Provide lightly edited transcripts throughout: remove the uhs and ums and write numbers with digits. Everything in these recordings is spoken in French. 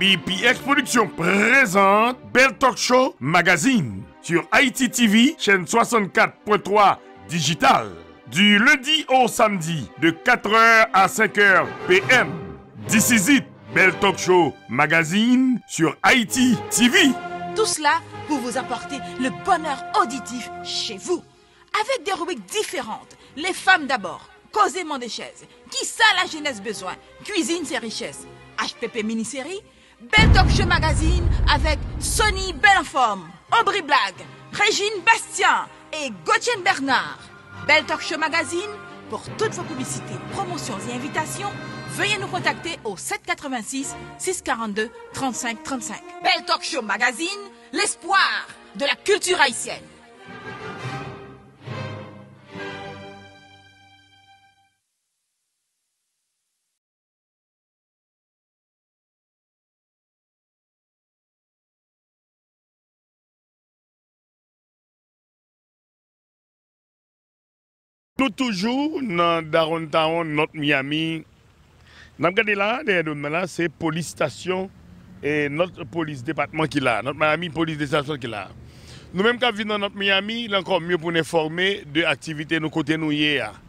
BPX Production présente Bell Talk Show Magazine sur Haïti TV, chaîne 64.3 digital. Du lundi au samedi, de 4h à 5h PM. This is it, Bell Talk Show Magazine sur Haïti TV. Tout cela pour vous apporter le bonheur auditif chez vous. Avec des rubriques différentes. Les femmes d'abord, causément des chaises. Qui ça la jeunesse besoin? Cuisine ses richesses. HPP mini-série. Bell Talk Show Magazine avec Sonny Belenforme, Aubry Blague, Régine Bastien et Gauthier Bernard. Bell Talk Show Magazine, pour toutes vos publicités, promotions et invitations, veuillez nous contacter au 786 642 35 35. Bell Talk Show Magazine, l'espoir de la culture haïtienne. Nous toujours dans Downtown, notre Miami. Nous avons regardé là, c'est police station et notre police département qui l'a. Notre Miami police station qui l'a. Nous-mêmes qui vivons dans notre Miami, il est encore mieux pour nous informer de l'activité nous côté nous hier.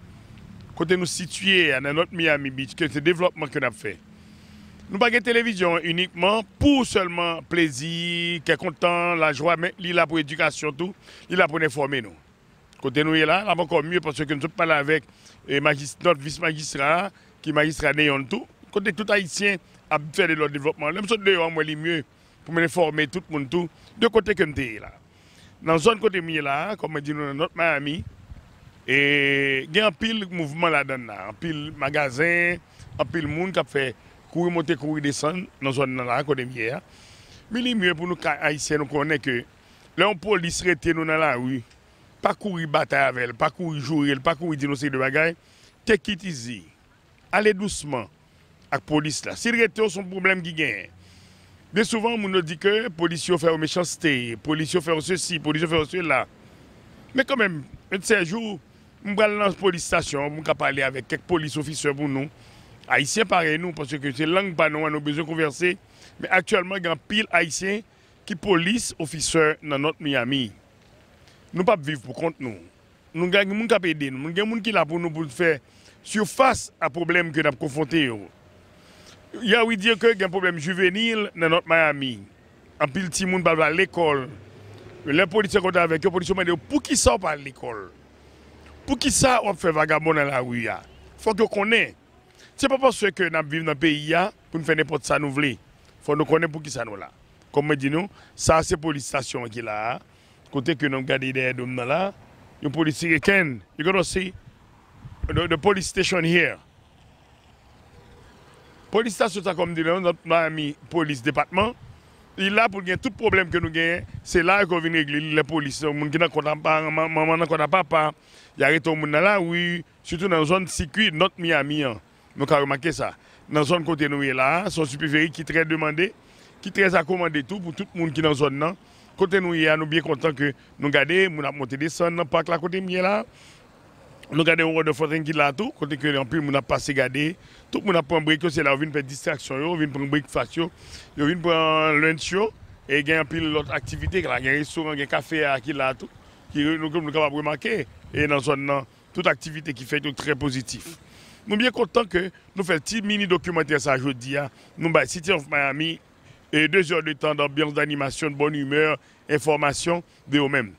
Côté nous situés dans notre Miami Beach, que c'est le développement que nous avons fait. Nous n'avons pas de télévision uniquement pour seulement plaisir, qui est content, la joie, mais il est là pour l'éducation, tout. Il est là pour nous informer nous. Côté nous est là, encore mieux parce que nous sommes parlé avec notre vice-magistrat, qui est magistrat néon tout. Côté tout haïtien a fait de leur développement. Nous sommes dehors, moi, le mieux pour me former tout le monde, tout. De côté que nous sommes là. Dans la zone côté nous là, comme je dis, nous notre Miami, et il y a un pile mouvement là-dedans, un pile magasin, un pile monde qui a fait courir, monter, courir, descendre dans la zone là, côté nous. Mais le mieux pour nous, haïtiens, nous connaissons que là, police arrête nous dans la rue. Pas courir bataille avec elle, pas courir jouer, pas courir dire de bagaille. Take it easy. Allez doucement avec la police là. Si le son problème qui gagne. Bien souvent, on nous dit que les policiers font méchanceté, les policiers font ceci, les policiers font cela. Mais quand même, un de ces jours, on va dans la police station, on va parler avec quelques police officiers pour nous. Haïtiens pareil nous, parce que c'est langue pas nous, on a besoin de converser. Mais actuellement, il y a un pile haïtien qui police officier dans notre Miami. Nous ne pouvons pas vivre pour compte nous. Nous avons des gens qui aider nous. Nous avons des gens qui sont là pour nous pour faire surface à problème que nous avons confronté. Il y a oui dire que y a un problème juvénile dans notre Miami. En pile petit monde va à l'école. Les policiers sont avec eux, les policiers me disent pour qui ça pas à l'école? Pour qui ça on fait vagabond dans la rue? Il faut que nous connaissions. Ce n'est pas parce que nous vivons dans le pays pour nous faire n'importe ça nous voulons. Il faut nous connaître pour qui ça nous là. Comme je dis nous, ça c'est la police station qui est là. Côté que nous regardons derrière nous là, une police américaine. You gotta see the police station here. Police station, comme dit notre Miami police département, il est là pour gagner tout problème que nous gagnons. C'est là qu'on vient régler les polices. Les gens qui n'ont pas maman n'a pas papa. Il y a tout le monde là, oui, surtout dans la zone circuit notre Miami. Nous avons remarqué ça. Dans la zone côté nous est là, son superviseur qui est très demandé, qui est très accommodé tout pour tout le monde qui est dans la zone là. Côté nous, nous sommes bien contents que nous regardons, nous avons monté des sons dans le parc là, côté nous là. Nous regardons le road de Fortin qui est là tout, côté que en plus nous avons passé regarder. Tout le monde a pris un break, c'est là, on vient faire distraction, on vient prendre un breakfast, on vient prendre lunch, et il y a un peu d'autres activités, il y a un restaurant, il y a un café qui est là tout, qui nous sommes capables de remarquer. Et dans zone là, toute activité qui fait très positif. Nous sommes bien contents que nous faisons un petit mini documentaire ça aujourd'hui. Nous avons City of Miami. Et 2 heures de temps d'ambiance, d'animation, de bonne humeur, information de eux-mêmes.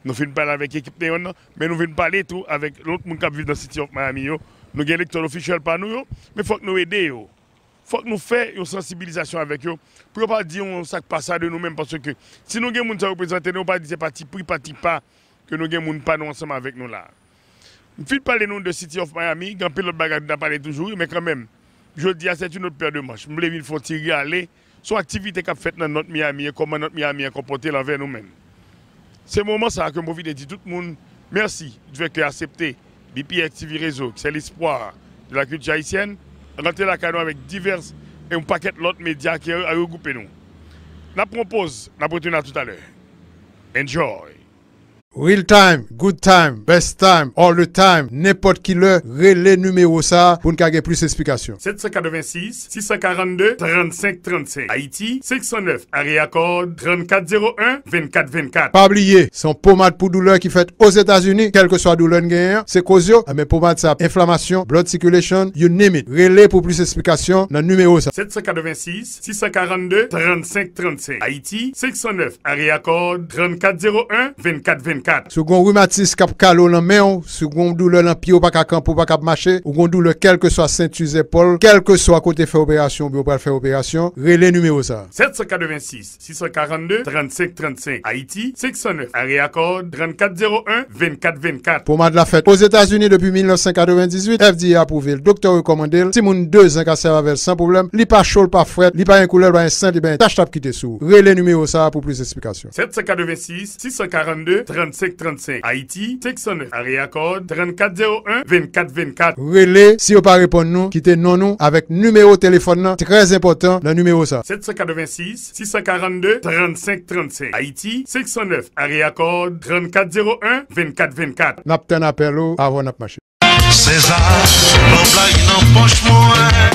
Nous venons parler avec l'équipe Néon, mais nous venons parler tout avec l'autre monde qui vit dans le City of Miami. Nous avons un électeur officiel par nous, mais il faut que nous aidions. Il faut que nous fassions une sensibilisation avec eux pour ne pas dire que ça passe de nous-mêmes. Parce que si nous avons des gens qui représentent, nous ne pas dire c'est parti pris, parti pas, que nous avons des gens pas nous ensemble avec nous là. Nous venons parler de City of Miami, il y a un peu de bagage à parler toujours, mais quand même, je dis c'est une autre paire de manches. Nous voulons faut tirer aller. Son activité qu'a faite dans notre Miami et comment notre Miami a comporté l'envers nous-mêmes. C'est le moment ça que je veux dire tout le monde merci du fait que accepté BPX TV Réseau, c'est l'espoir de la culture haïtienne, rentrer la canon avec divers et un paquet d'autres médias qui a regroupé nous. Je propose, je retourne tout à l'heure. Enjoy! Real time, good time, best time, all the time, n'importe qui le relais numéro ça pour nous gagner plus d'explications. 786 642 35 35. Haïti 509 area code 3401 24 24. Pas oublier, son pommade pour douleur qui fait aux États-Unis, quelle que soit douleur gagnant, c'est cause mais pommade ça inflammation, blood circulation, you name it. Relais pour plus d'explications dans le numéro ça. 786 642 35 35. Haïti 509 area code 3401 24 24. Second rhumatisme cap calo dans main, second douleur dans pied ou pas camp ou pas marcher, ou gon douleur quel que soit ceinture épaule, quel que soit côté faire opération, ou pas faire opération, relais numéro ça. 786 642 35 35. Haïti 609 area code 3401 24 24. Pommade la fête aux États-Unis depuis 1998, FDA approuvé, le docteur recommandé, si moun 2 ans ka serve avec sans problème, li pas chaud, pas fret, li pas un couleur, pas un sang, li ben tâche tap quitter sous. Relais numéro ça pour plus d'explications. 786 642 35 35. Haïti 609 area code 3401 24 24. Relais, si vous pas répondre nous, quittez non nous avec numéro téléphone nan, très important, le numéro ça. 786 642 35 35. Haïti 609 area code 3401 24 24. N'apten appel ou avant n'a marché.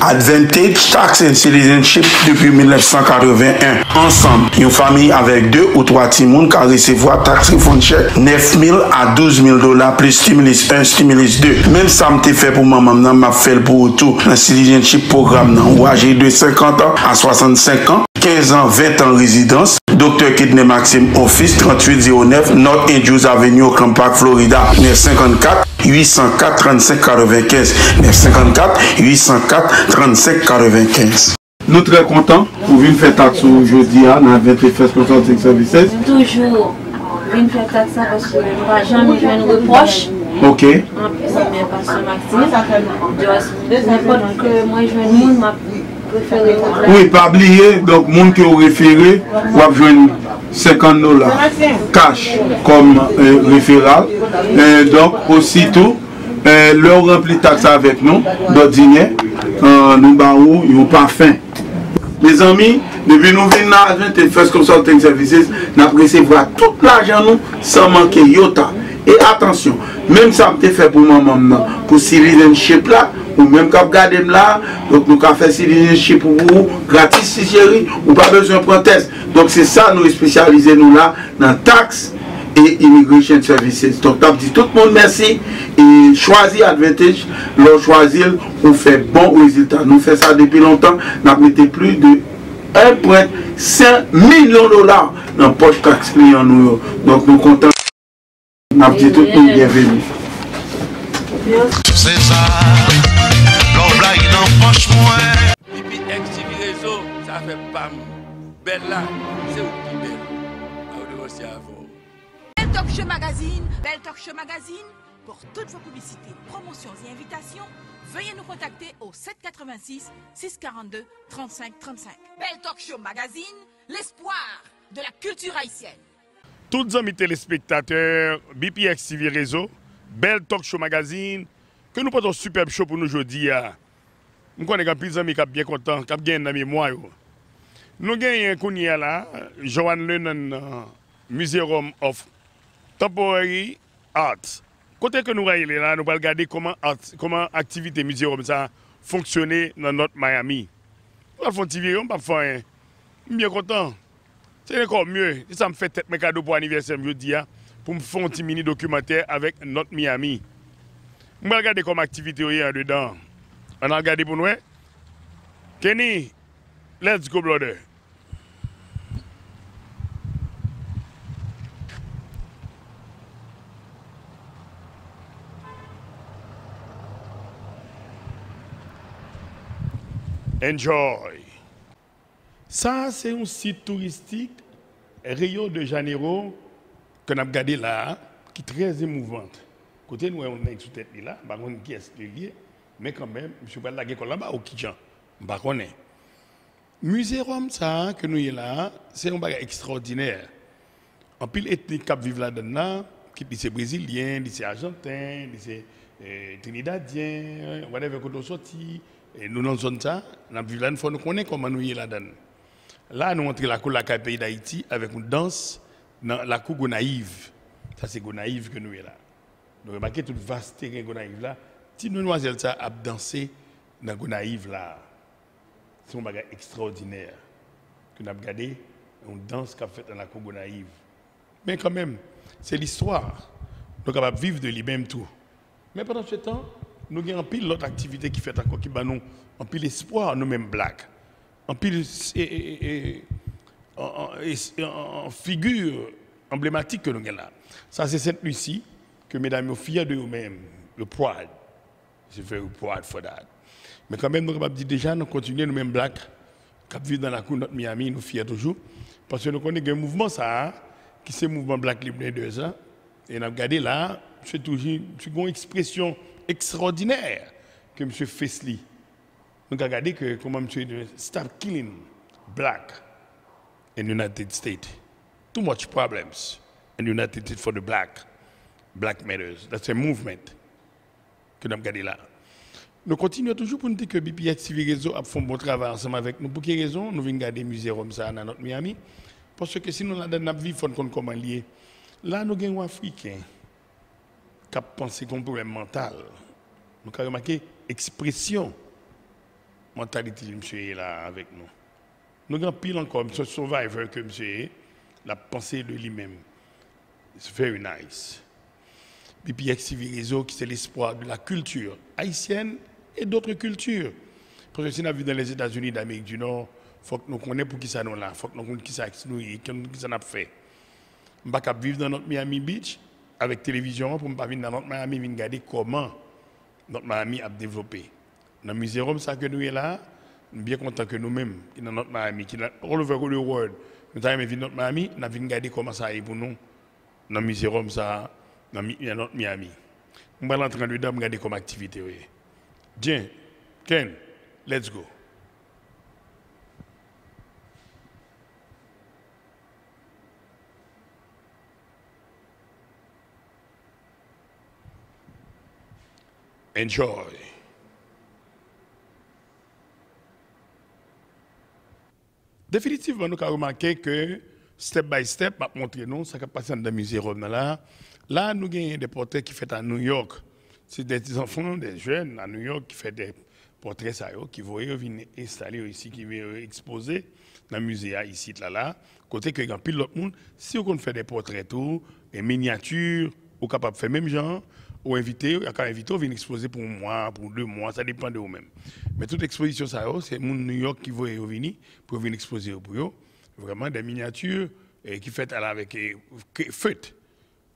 Advantage Tax and Citizenship depuis 1981. Ensemble, une famille avec 2 ou 3 timoun qui recevoir tax refund check 9 000 à 12 000 dollars plus stimulus 1, stimulus 2. Même ça m'a fait pour maman, m'a fait pour tout. Dans Citizenship programme, ou âgé de 50 ans à 65 ans. 15 ans, 20 ans résidence. Dr. Kidney Maxime Office 3809 North Andrews Avenue, Camp Park, Florida. 954 804 35 95. 954 804 35 95. Nous très contents pour venir faire taxe aujourd'hui dans 21st Consulting Services. Toujours venir faire taxe parce que nous n'avons jamais eu un reproche. Ok. En plus, mais pas ce Maxime. N'importe que moi je veux monde m'a préféré. Oui, pas oublier, donc monde qui ont référé, ou a besoin 50 dollars cash comme référal. Donc aussitôt, leur rempli taxe avec nous, d'ordinaire, nous avons un parfum. Mes amis, depuis nous venons à 21st Consulting Services, nous avons recevoir tout l'argent nous sans manquer iota. Et attention, même ça me fait pour maman, pour citizenship là, ou même quand vous regardez là, donc nous avons fait citizenship pour vous, gratis si chérie, ou pas besoin de proteste. Donc c'est ça, nous spécialisons nous là, dans taxes et immigration services. Donc je dis tout le monde merci et choisir Advantage, leur choisir, on fait bon résultat. Nous faisons ça depuis longtemps, nous avons mis plus de 1,5 million de dollars dans la poche taxe client nous. Donc nous comptons. Nous avons dit tout le monde bienvenue. C'est ça, l'on blague dans poche moins. Bibi XTV réseau, ça fait pam. Belle là, c'est où qui belle. À vous aussi à vous. Belle Talk Show Magazine, Belle Talk Show Magazine, pour toutes vos publicités, promotions et invitations, veuillez nous contacter au 786 642 35 35. Belle Talk Show Magazine, l'espoir de la culture haïtienne. Tous les amis téléspectateurs, BPX TV Réseau, Belle Talk Show Magazine, que nous portons un superbe show pour nous aujourd'hui. Nous connaissons plus d'amis qui sont bien contents, qui ont bien dans la mémoire. Nous avons là, Joanne Lennon, Museum of Temporary Art. Côté que nous allons là, nous allons regarder comment l'activité muséum ça fonctionne dans notre Miami. Nous allons faire un petit virage, nous allons faire un bien content. C'est encore mieux. Ça me fait mes cadeaux pour l'anniversaire jeudi pour me faire un petit mini documentaire avec notre Miami. Je vais regarder comme activité il y a dedans. On a regardé pour nous. Kenny, let's go, brother. Enjoy. Ça, c'est un site touristique, Rio de Janeiro, que nous avons regardé là, qui est très émouvante. Côté nous, on est sous tête là, par contre, qui est lié, mais quand même, je ne suis pas là, là-bas, ou qui j'en, je ne connais pas. Muséum, ça, que nous y là, c'est un bagage extraordinaire. En pile ethnique qui vivent là-dedans, qui sont brésiliens, qui sont argentins, qui sont trinidadiens, whatever que nous sortis. Et nous, dans zone ça, nous vivons là, il faut nous connaître comment nous y là-dedans. Là, nous entrons la cour de la pays d'Haïti avec une danse dans la cour naïve. Ça, c'est Gonaïve que nous sommes là. Nous remarquez toute vaste terrain Gonaïve là. Si nous demoiselle ça a dansé dans Gonaïve là, c'est un bagage extraordinaire. Que nous avons regardé, une danse qu'a fait dans la cour Gonaïve. Mais quand même, c'est l'histoire. Nous sommes capables de vivre de lui-même tout. Mais pendant ce temps, nous avons un pile d'autres activités qui fait encore, qui bat nous, un pile espoir, nous-mêmes blagues. Un pile en figure emblématique que nous avons là. Ça, c'est Sainte-Lucie, que mesdames sont fiers de eux-mêmes, le proud. Je fais proud for that. Mais quand même, nous sommes capables de dire déjà, nous continuons nous-mêmes blagues, qui vivent dans la cour de notre Miami, nous fiers toujours. Parce que nous connaissons un mouvement, ça, qui c'est le mouvement Black Libre 2 ans. Et nous avons regardé là, c'est toujours une expression extraordinaire que M. Fesley. Nous avons regardé que comment M. stop killing black in the United States. Too much problems in the United States for the black matters. That's a movement que nous avons regardé là. Nous continuons toujours pour nous dire que BPX TV Réseau a fait un bon travail ensemble avec nous. Pour quelle raison? Nous venons regarder le musée Rome ça dans notre Miami. Parce que si nous avons vu comment lié, là nous avons un Africain qui a pensé qu'on problème mental. Nous avons remarqué l'expression mentalité de monsieur est là avec nous. Nous avons pile encore ce survivor que monsieur est, la pensée de lui-même. It's very nice. BPX TV Réseau qui c'est l'espoir de la culture haïtienne et d'autres cultures. Parce que si nous vivons dans les États-Unis d'Amérique du Nord, il faut que nous connaissions pour qui ça nous là, il faut que nous connaissions qui ça nous a fait. Je ne peux pas vivre dans notre Miami Beach avec télévision pour ne pas vivre dans notre Miami et regarder comment notre Miami a développé. Dans le musée Rome, ça que nous sommes là, nous sommes bien contents que nous-mêmes, qui dans notre Miami, qui est all over the world, nous avons vu notre Miami, nous avons regardé comment ça est pour nous. Dans le musée Rome, ça, dans notre Miami. Nous allons entrer dedans, regarder comme activité. Tiens, Ken, let's go. Enjoy. Définitivement, nous avons remarqué que step by step, m'a montré nous, ça qui passe dans le musée Rome là. Là, nous avons des portraits qui sont à New York. C'est des enfants, des jeunes à New York qui font des portraits ça, qui vont venir installer ici, qui vont exposer dans le musée ici, là. Côté que il y a pile d'autres monde, si on fait des portraits tout, des miniatures, ou capable de faire même genre, ou invité, quand invité, on vient exposer pour un mois, pour 2 mois, ça dépend de vous-même. Mais toute exposition, ça, c'est mon New York qui va venir pour venir exposer pour eux. Vraiment des miniatures qui fait avec feutre.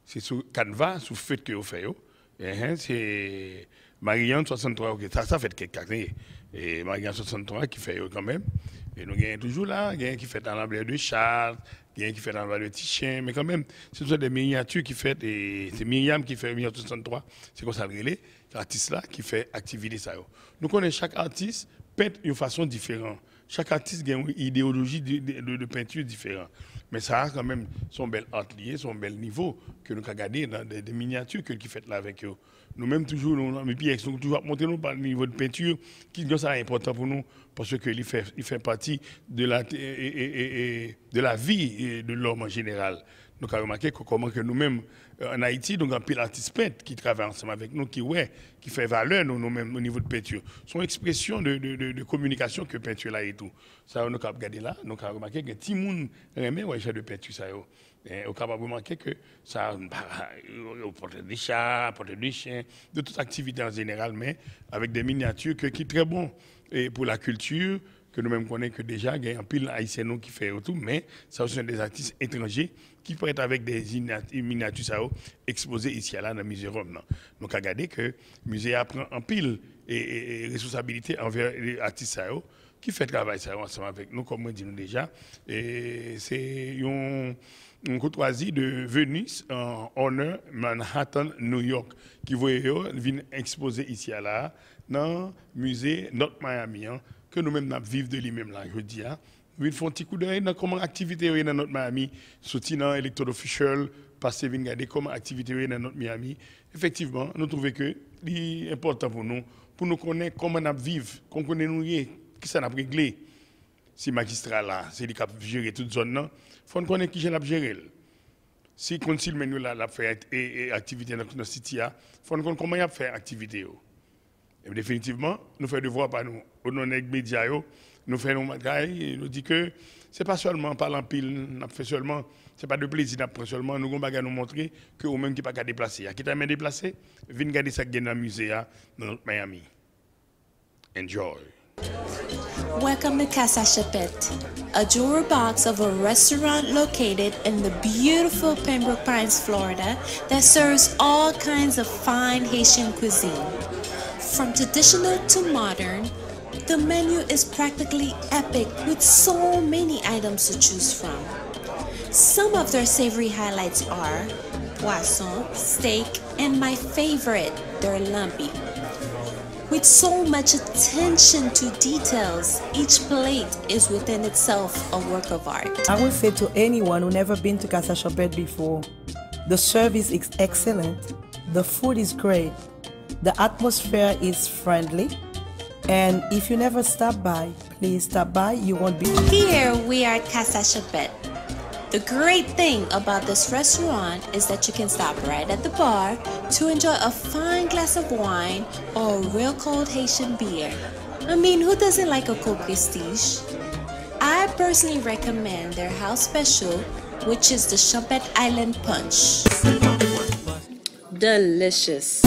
C'est sur canevas, sur feutre que vous faites. C'est Marianne 63, okay. Ça fait quelques et Marianne 63 qui fait quand même. Et nous avons toujours là, qui fait dans l'emblème de Charles, qui fait dans l'emblème de Tichin, mais quand même, ce sont des miniatures qui fait, et c'est Myriam qui fait 1963, c'est comme ça le l'artiste là qui fait activité ça. Nous connaissons chaque artiste peint d'une façon différente. Chaque artiste a une idéologie de peinture différente. Mais ça a quand même son bel atelier, son bel niveau que nous avons regardé dans des miniatures qu'il fait là avec eux. Nous-mêmes, toujours, nous toujours montré nous par le niveau de peinture qui est important pour nous parce qu'il fait partie de la vie de l'homme en général. Nous avons remarqué comment que nous-mêmes, en Haïti, nous avons un pile artiste peintre qui travaille ensemble avec nous, qui fait valeur nous-mêmes au niveau de peinture. Son expression de communication que peinture là et tout. Ça, nous avons regardé là, nous avons remarqué que tout le monde aime de peinture. Ça, on a remarqué que ça, on porte des chats, on porte des chiens, de toute activité en général, mais avec des miniatures qui sont très bons pour la culture, que nous-mêmes connaissons que déjà, il y a un pile haïtien qui fait tout, mais ça sont des artistes étrangers qui peuvent être avec des miniatures exposées ici à là dans le musée Rome. Donc, à regarder que le musée prend un pile et responsabilité envers les artistes qui fait travail ensemble avec nous, comme on dit déjà. Et c'est une courtoisie de Venus en honneur Manhattan, New York, qui vient exposer ici à là dans le musée North Miami, que nous-mêmes vivons de lui-même là, je dis. Nous faisons un petit coup d'œil dans comment activité dans notre Miami, sorti dans l'électoral official, passer venir regarder comment activité dans notre Miami. Effectivement, nous trouvons que c'est important pour nous connaître comment nous vivons, qu'on connaît nous qui ça n'a réglé. Si magistrat là, c'est lui qui a géré toute zone là, faut nous connaître qui j'ai gérer. Si Concile nous la fait et activité dans notre city, il faut nous comment y a fait activité. Et définitivement, nous faisons devoir par nous, au nom des médias, nous faisons nos bagailles, nous dit que c'est pas seulement par l'empile, nous fait seulement, c'est pas de plaisir, nous seulement, nous avons nous montrer que au même qui pas qu'à déplacer. Qui t'a même déplacé, viens regarder ça dans le musée dans notre Miami. Enjoy. Welcome to Casa Chapette, a jewelry box of a restaurant located in the beautiful Pembroke Pines, Florida, that serves all kinds of fine Haitian cuisine. From traditional to modern, the menu is practically epic with so many items to choose from. Some of their savory highlights are poisson, steak, and my favorite, their lambi. With so much attention to details, each plate is within itself a work of art. I would say to anyone who never been to Casa Chapette before, the service is excellent, the food is great, the atmosphere is friendly, and if you never stop by, please stop by, you won't be... Here we are at Casa Chapette. The great thing about this restaurant is that you can stop right at the bar to enjoy a fine glass of wine or a real cold Haitian beer. I mean, who doesn't like a cold prestige? I personally recommend their house special, which is the Chapette Island Punch. Delicious.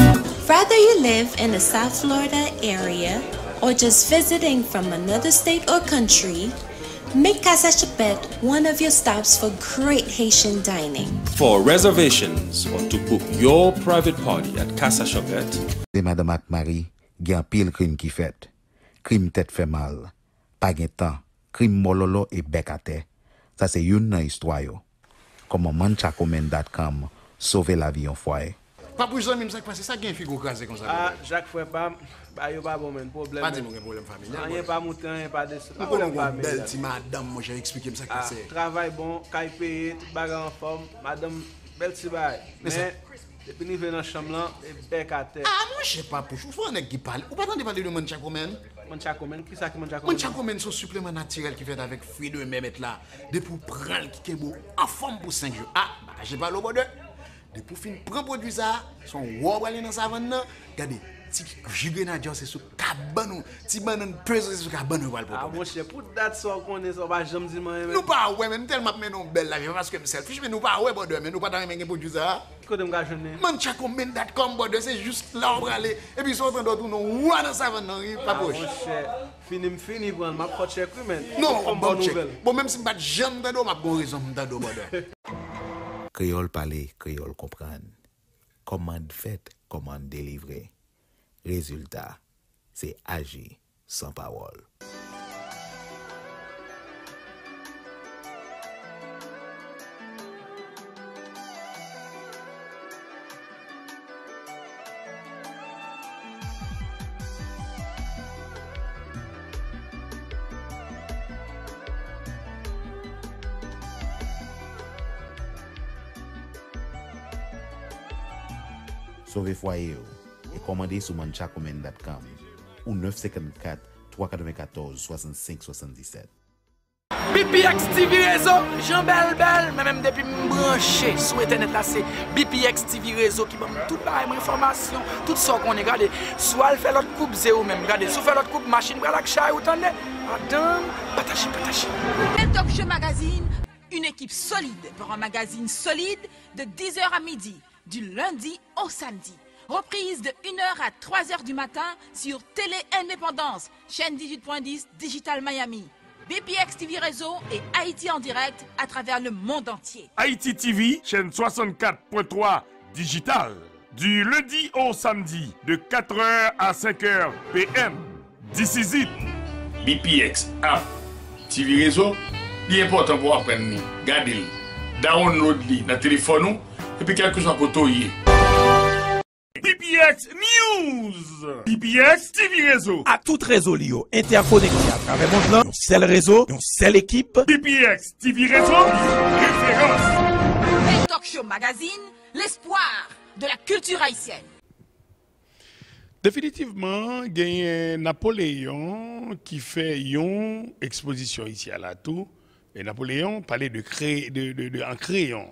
Whether you live in the South Florida area or just visiting from another state or country, make Casa Chapette one of your stops for great Haitian dining. For reservations or to book your private party at Casa Chapette, c'est Madame Marie, gen pile crime qui fait. Crime tête fait mal. Pas gen temps. Crime mololo et bec à terre. Ça c'est une nan histoire yo. Comment manchacomen.com sauver la vie en foyer. Pas pour ça même ça passe ça gain figo crasé comme ça. Ah, Jacques frère pas yo pas bon men problème. Pas de problème familial. Rien pas monter, rien pas descendre. Pas problème belle ti madame, moi j'ai expliqué ça que c'est. Travail bon, caille payé, tout bagarre en forme, madame belle ti bail. Mais depuis nous venons dans chambre là et bec à terre. Ah, moi je sais pas pour faut un nèg qui parle. Ou pas entendre parler de manchacomen? Manchacomen, qui ça qui manchacomen? Manchacomen c'est un supplément naturel qui fait avec fruits de mer mettre là, de pour prendre qui est beau en forme pour 5 jours. Ah, bah j'ai pas le bon de. De pour fin prend produit ça, son roi aller dans savane là, regardez, ti grenadier c'est sous cabane, ti banane pesé sous cabane va le Ah mon cher, pour date ça connaît ça va jamais dire moi. Nous pas ouais même tellement mais non belle la vie parce que selfish mais nous pas ouais bon mais nous pas dans même produit ça. Côté me gagner. Manchacomen.com border c'est juste là on aller et puis sont en d'autres non roi dans savane non pas poche. Mon cher, fini prendre m'a pas check mais. Non, bon check. Bon même si pas jamais dans m'a bon raison dans border. Créole parler, créole comprendre. Commande faite, commande délivrée. Résultat, c'est agir sans parole. Sauver foyer et commandez sur manchacomen.com ou 954 394 65 77. BPX TV Réseau, Jean Bel, même depuis me branché sur internet là c'est BPX TV Réseau qui m'a toute la information, tout ça qu'on est regardé, soit elle fait l'autre coupe zéro même, regardez, soit fait l'autre coupe machine voilà que chat autant madame, patachi. Le Talk Show Magazine, une équipe solide pour un magazine solide de 10h à midi, du lundi au samedi. Reprise de 1h à 3h du matin sur Télé Indépendance, chaîne 18.10 Digital Miami. BPX TV Réseau et Haïti en direct à travers le monde entier. Haïti TV, chaîne 64.3 Digital. Du lundi au samedi, de 4h à 5h PM. This is it. BPX app. TV Réseau, il est important pour apprendre nous. Gardez-le. Download-le dans le téléphone et puis quelque chose à côté. BPX News, BPX TV Réseau. À tout réseau Lio, interconnecté à travers mon plan, seul réseau, une seule équipe. BPX TV Réseau, référence. Le Talk Show Magazine, l'espoir de la culture haïtienne. Définitivement, il y a Napoléon qui fait une exposition ici à la tour. Et Napoléon parlait de en crayon.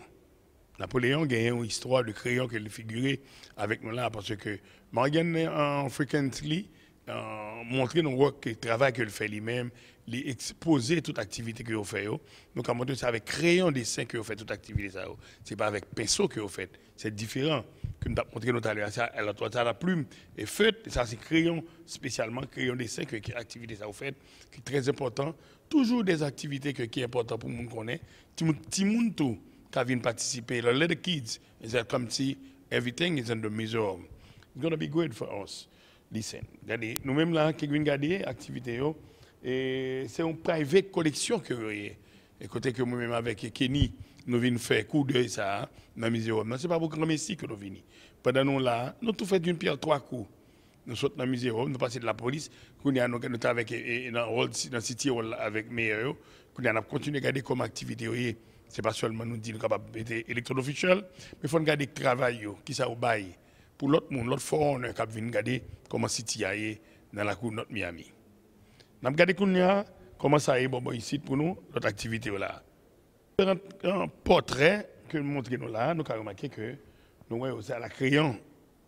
Napoléon a une histoire de crayon qu'il figurait avec nous là, parce que Morgan en frequently montrer nos work, le travail qu'il fait lui-même, lui exposer toute activité qu'il fait. Donc, à montrer ça avec crayon dessin qu'il fait toute activité. Ce n'est pas avec pinceau qu'il fait. C'est différent. Comme tu as montré tout à l'heure, ça, la plume est faite, ça c'est crayon, spécialement crayon dessin, qui est activité ça fait, qui est très important. Toujours des activités qui sont importantes pour nous connaître. Tout le monde qui vient participer, les little kids, it's comme si everything is in the museum. It's going to be good for us. Listen, regardez, nous-mêmes là, qui viennent regarder l'activité, c'est une private collection que vous avez. Et côté que nous-mêmes avec Kenny, nous venons faire coup d'œil ça dans le muséum. Ce n'est pas pour grand messie que nous venons. Pendant nous là, nous tout fait d'une pierre trois coups. Nous sommes dans le muséum, nous passons de la police, nous avons avec dans le city avec meilleur, nous avons continué à regarder comme activité. Ce n'est pas seulement nous dire nous sommes capables d'être électron officiel, mais il faut regarder le travail qui ça au bail. Pour l'autre monde, l'autre foreigner qui vient regarder comment city est dans la cour de notre Miami. Nous avons regardé comment ça est ici pour nous, notre activité là. Un portrait que nous montrons là, nous avons remarqué que nous voyons à la crayon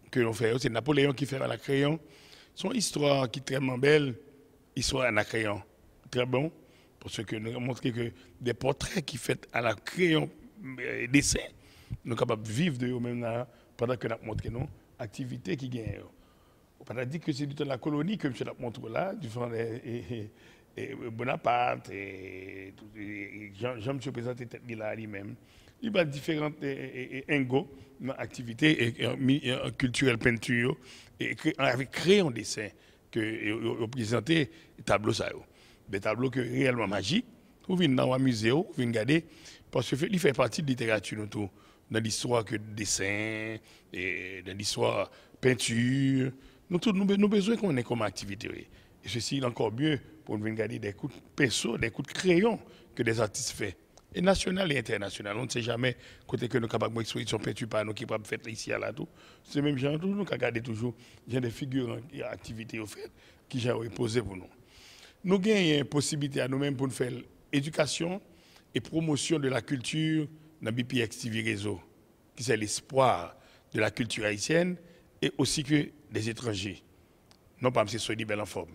que nous faisons, c'est Napoléon qui fait à la crayon. Son histoire qui est très belle, histoire à la crayon. Très bon, parce que nous avons montré que des portraits qui sont faits à la crayon dessin, nous sommes capables de vivre de eux-mêmes là, pendant que nous montrons nos activités qui gagnent. On peut pas dire que c'est du temps de la colonie que je montre là, du temps Bonaparte, et Jean-Monsieur présenté tête là lui-même. Il y a différentes activités culturelles, peinture, avec crayon dessin que présenté tableau ça. Des tableaux que réellement magiques. Vous venez dans un musée, vous venez regarder, parce qu'il fait partie de la littérature dans l'histoire que dessin, et dans l'histoire peinture. Nous avons besoin qu'on ait comme activité. Et ceci est encore mieux pour nous regarder des coups de pinceau, des coups de crayon que des artistes font. Et national et international. On ne sait jamais côté que nous sommes capables d'exposition peinture par nous qui peuvent faire ici à là tout. C'est même genre tout nous regardons toujours j'ai des figures et activités au fait qui j'ai posé pour nous. Nous avons une possibilité à nous-mêmes pour nous faire éducation et promotion de la culture dans BPX TV Réseau, qui c'est l'espoir de la culture haïtienne et aussi que des étrangers. Non pas M. Soyez belle en forme.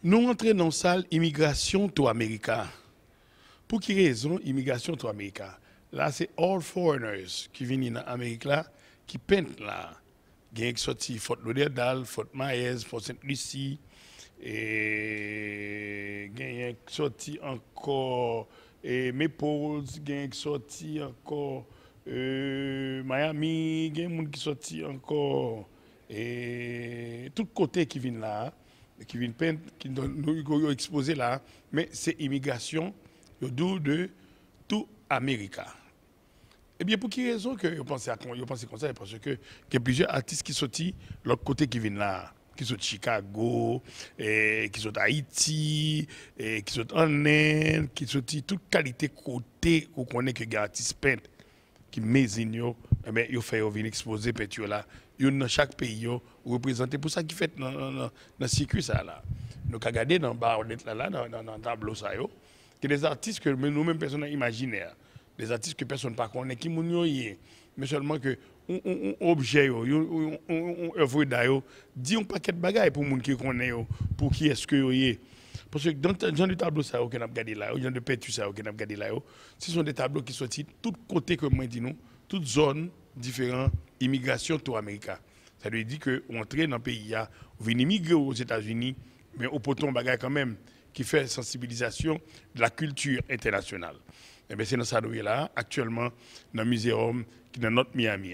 Nous entrons dans la salle immigration to America. Pour quelle raison immigration to America? Là, c'est all foreigners qui viennent en Amérique là, qui peintent là. Il y a qui sorti Fort Lauderdale, Fort Myers, Fort St. Lucie, et il y a qui sorti encore Maples, il y a qui sorti encore Miami, il y a qui sorti encore tout côté qui viennent là. Qui viennent peindre, qui nous exposé là, mais c'est immigration de tout Amérique. Eh bien, pour quelle raison que vous pensez comme ça? Parce que il y a plusieurs artistes qui sont de l'autre côté qui viennent là, qui sont de Chicago, qui sont d'Haïti, qui sont en Inde, qui sont de toute qualité côté qu'on connaît que les artistes peintent, qui mésignent, eh bien, ils font venir exposer peinture là. Dans chaque pays représenté pour ça qui fait dans le circuit ça là. Nous avons regardé dans le bar là dans le tableau ça que des artistes que nous-mêmes personnes imaginaires, des artistes que personne ne connaît qui moun mais seulement que un objet un œuvre d'art dit un paquet de bagages pour moun qui connaît pour qui est-ce que Parce que dans le genre de tableau ça qu'on a regardé là, le genre de peinture ça qu'on a regardé là, ce sont des tableaux qui sont de tous côtés comme moi dis nous, toutes zones différentes, immigration tout Amérique. Ça veut dire que on entre dans le pays, on vient immigrer aux États-Unis, mais au poton bagage quand même qui fait sensibilisation de la culture internationale. Et bien c'est dans ça là actuellement dans le muséum qui est dans notre Miami.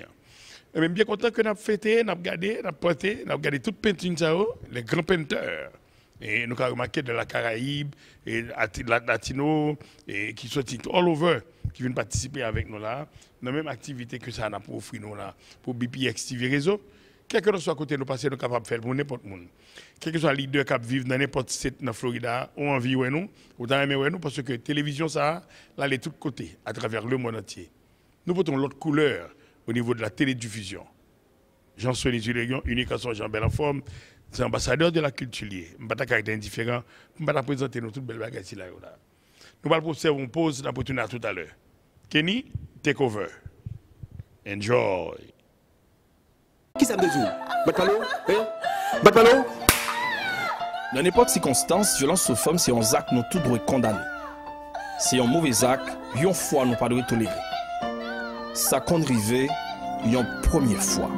Et bien content que nous avons fêté, nous avons regardé, nous avons porté, nous avons regardé toute peinture ça, les grands peinteurs. Et nous avons remarqué de la Caraïbe, et latino, et qui sont all over, qui viennent participer avec nous là, dans la même activité que ça a pour offrir nous là, pour BPX TV Réseau. Quel que soit côté nous passer, nous sommes capables de faire pour n'importe qui. Quel que soit le leader qui vivent dans n'importe site dans Florida, ou envie de nous, ou dans nous, parce que la télévision, ça, là, elle est de tous côtés, à travers le monde entier. Nous portons l'autre couleur au niveau de la télédiffusion. Jean-Sonis Zulégion, unique à son Jean Bel en forme, c'est ambassadeur de la culture. Je ne vais pas caractère indifférent, je ne vais pas présenter nous toutes belles bagages là. Nous allons observer une pause, nous allons tout à l'heure. Kenny, take over. Enjoy. Qui ça me dit? Batpalo? Batpalo? Dans n'importe circonstance, violence sur femme, c'est un acte nous tous doit condamner. C'est un mauvais acte, une fois nous pas doit tolérer. Ça compte river une première fois.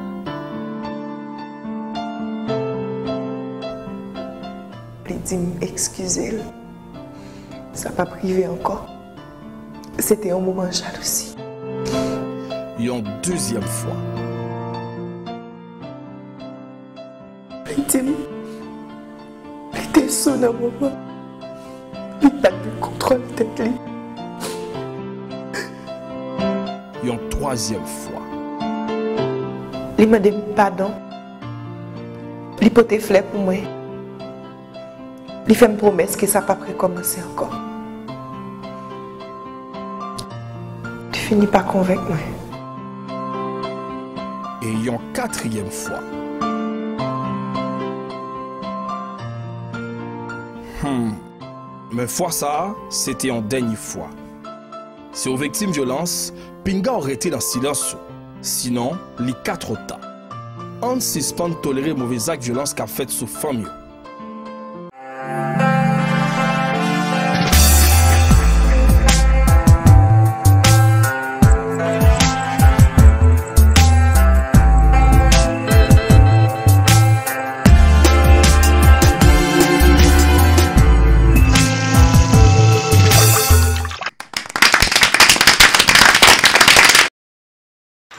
Il dit excusez-le. Ça n'a pas privé encore. C'était un moment de jalousie. Une deuxième fois. Il dit il était son dans le moment. Il n'a pas de contrôle de tête. Une troisième fois. Il m'a demandé pardon. Il portait fleur pour moi. Il fait une promesse que ça n'a pas recommencer encore. Tu finis par convaincre moi. Et une quatrième fois. Mais fois ça, c'était en dernière fois. Si aux victimes de violence, Pinga aurait été dans le silence. Sinon, les 4 temps. On suspend de tolérer mauvais actes de violence qu'a fait sous famille.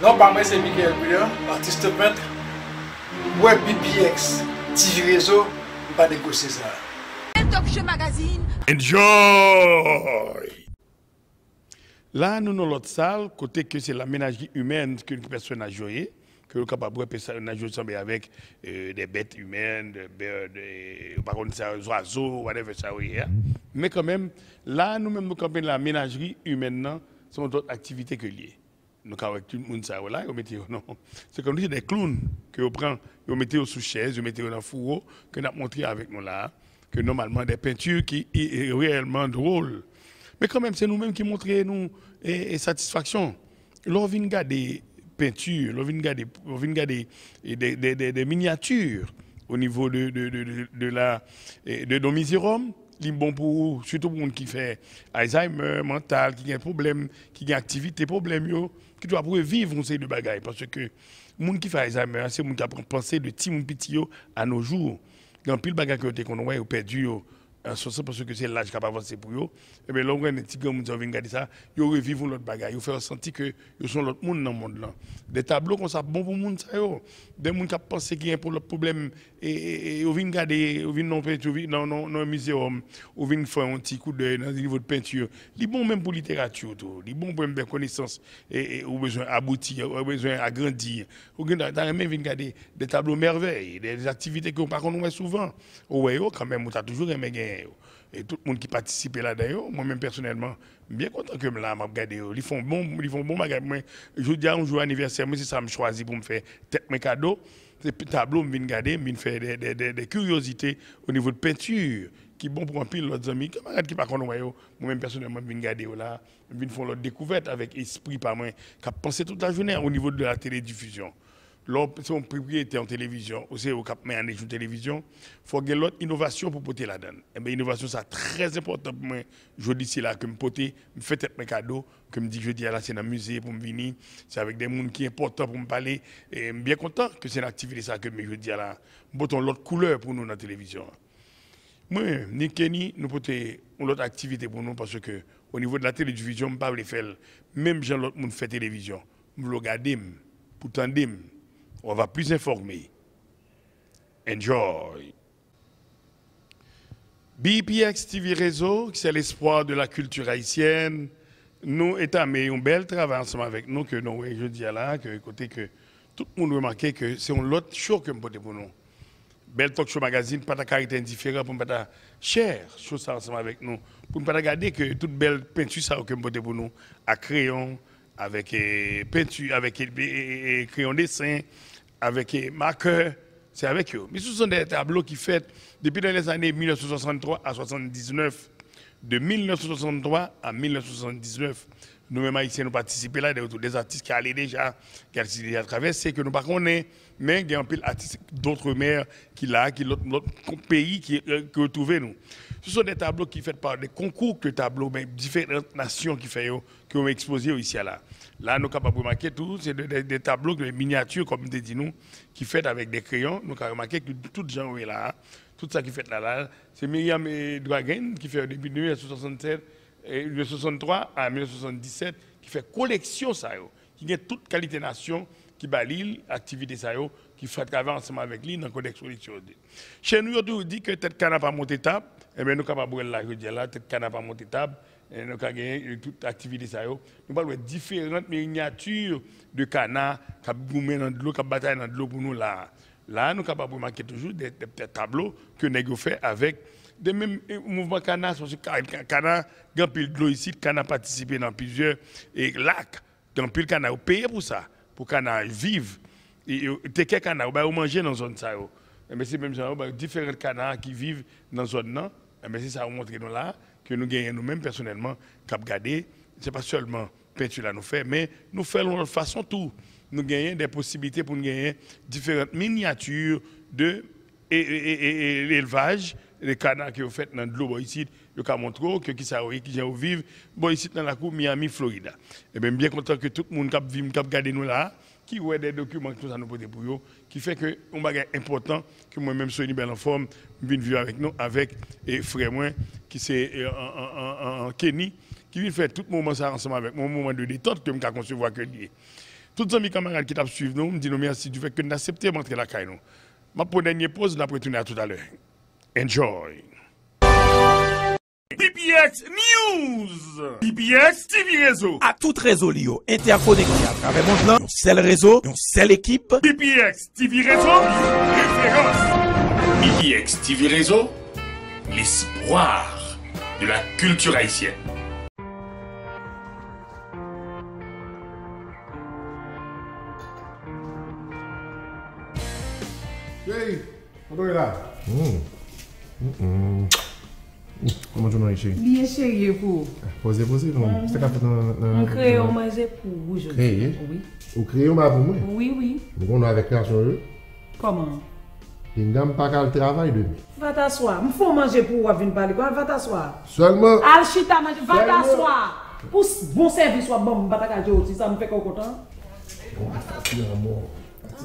Non, pas moi, c'est Miguel Bouillon, artiste peintre. Ouais, BPX, TV Réseau, pas négocier ça. Talk Show Magazine. Enjoy! Là, nous, dans l'autre salle, côté que c'est la ménagerie humaine qu'une personne a joué, que le capable de jouer avec des bêtes humaines, par contre, des oiseaux, whatever ça, oui. Mais quand même, là, nous-mêmes, nous campons la ménagerie humaine, c'est d'autres activités que liées. Nous avons tout le monde ça là, non. C'est comme des clowns que vous prenez, vous mettez sous chaise, vous mettez dans le fourreau, que nous avons montré avec nous là, que normalement des peintures qui sont réellement drôles. Mais quand même, c'est nous-mêmes qui montrons nous et satisfaction. Lorsqu'on vient regarder peintures, lorsqu'on vient regarder des miniatures au niveau de nos misérums, c'est bon pour surtout pour les gens qui fait Alzheimer mental, qui a un problème, qui a activité problème qui doit pouvoir vivre on sait de bagaille parce que les gens qui fait Alzheimer c'est les gens qui apprennent à penser de petits petit à nos jours. Il y a un pile bagaille qu'on a perdu parce que c'est l'âge qui a avancé pour eux. Et bien là on a des petits gens qui viennent regarder ça, ils revivent l'autre bagaille, ils font ressentir que ils sont l'autre monde dans le monde là. Des tableaux comme ça bon pour les gens des gens qui pensent qu'il y a un problème et ils viennent regarder, ils viennent dans un muséum, ils viennent faire un petit coup d'œil dans le niveau de peinture. Ils sont bons même pour la littérature, ils sont bons pour une connaissance et ont besoin d'aboutir, ont besoin d'agrandir. Ils viennent regarder des tableaux merveilles, des activités que par contre on voit souvent. Ouais, quand même, on a toujours aimé gagner. Et tout le monde qui participe là-dedans, moi-même personnellement, bien content que là, je regarde. Ils font bon bagage. Je dis un jour anniversaire, moi c'est ça que je choisis pour me faire tête mes cadeaux. Ces tableaux, je viens regarder, je fais des curiosités au niveau de peinture qui bon pour un pile l'autre amis. Qui par contre, moi-même personnellement, je viens regarder là, je viens faire l'autre découverte avec esprit par moi, qui a pensé toute la journée au niveau de la télédiffusion. c'est une propriété en télévision, aussi au cap mais en télévision, il faut que l'autre innovation pour porter la donne. Et bien innovation c'est très important pour moi. Je dis c'est là que me porter, me fait mes cadeaux, que me dit je dis là c'est dans le musée pour me venir, c'est avec des gens qui sont importants pour me parler et je suis bien content que c'est une activité ça que je dis là. Portons l'autre couleur pour nous dans la télévision. Moi, ni Kenny, nous portons l'autre activité pour nous parce que au niveau de la télévision, je ne peux pas le faire. Même si l'autre monde fait télévision, je le regarde, pour t'entendre, on va plus informer. Enjoy. BPX TV Réseau, c'est l'espoir de la culture haïtienne. Nous étamons un bel travail ensemble avec nous, que nous, je dis là, que côté que tout le monde remarque que c'est un autre show que nous portons pour nous. Bel Talk Show Magazine, pas de caractère indifférent pour ne pas cher, chose ça ensemble avec nous. Pour ne pas regarder que toute belle peinture ça que nous portons pour nous, à crayon, avec peinture, avec crayon dessin, avec marqueur, c'est avec eux. Mais ce sont des tableaux qui fait depuis les années 1963 à 1979. De 1963 à 1979, nous-mêmes haïtiens nous participons là, des artistes qui allaient déjà, qui allaient déjà traverser, que nous ne connaissons pas, mais il y a un peu d'artistes d'autres mers qui là, qui l'autre pays qui retrouvent nous. Ce sont des tableaux qui sont faits par des concours que tableaux, mais différentes nations qui ont exposé ici là. Là, nous sommes capables de remarquer tout, c'est des tableaux, des miniatures, comme nous dit nous, qui sont faits avec des crayons. Nous avons remarqué que tout le gens est là. Tout ça qui fait là, c'est Myriam Dragen qui fait depuis 1963 à 1977, qui fait collection ça, qui a toute qualité nation, qui balise l'activité ça, qui fait travailler ensemble avec lui dans la collection. Chez nous, on dit que tête canne pas monter table, et bien nous sommes capables de dire là, tête canne pas monter table, et nous avons gagné toute activité ça. Nous parlons de différentes miniatures de canards qui goumé dans de l'eau, qui bataillent dans de l'eau pour nous là. Là, nous sommes capables de remarquer toujours des tableaux que nous avons fait avec des mêmes mouvements canards. Parce que canard, il y a pile de l'eau ici, canard participé dans plusieurs lacs. Dans pile canard, vous payez pour ça, pour canard vivre. Et quel canard, vous manger dans zone ça. Mais c'est même ça, différents canards qui vivent dans zone là. Mais c'est ça vous montre nous là que nous gagnons nous-mêmes personnellement cap garder. C'est pas seulement peinture là nous fait, mais nous faisons de façon tout. Nous gagnons des possibilités pour nous gagner différentes miniatures de l'élevage, les canards qui ont fait dans l'eau ici, le cas montre que qui vivent ici dans la cour Miami, Florida. Et bien content que tout le monde qui regarde nous là, qui voit des documents que nous avons posés pour eux, qui fait que un bagage important que moi-même sois en forme, viens vivre avec nous avec frère moi qui c'est en Kenny qui vient faire tout moment ça ensemble avec mon moment de détente que je peux concevoir que lui. Tous mes camarades qui t'ont suivi nous, me disent merci du fait que nous acceptons d'entrer la caille. Ma pour dernière pause, nous allons retourner à tout à l'heure. Enjoy. BPX News, BPX TV Réseau. À tout réseau Lio, interconnecté à travers mon plan, un seul réseau, une seule équipe. BPX TV Réseau, référence. BPX TV Réseau, l'espoir de la culture haïtienne. Hey, on est là. Comment tu m'as écrit? Bien chéri pour. Posez, non. C'est qu'à faire dans. On crée un manger pour vous. Créer? Oui. Vous créez un manger pour moi? Oui. Nous on a avec personne. Comment? Il n'y a pas qu'à le travail demain. Va t'asseoir. Il faut manger pour vous venir parler. Va t'asseoir. Seulement. Alchita manger. Va t'asseoir. Pour bon service soit bon, va t'asseoir aussi. Ça me fait quoi content? On va fatiguer à mort.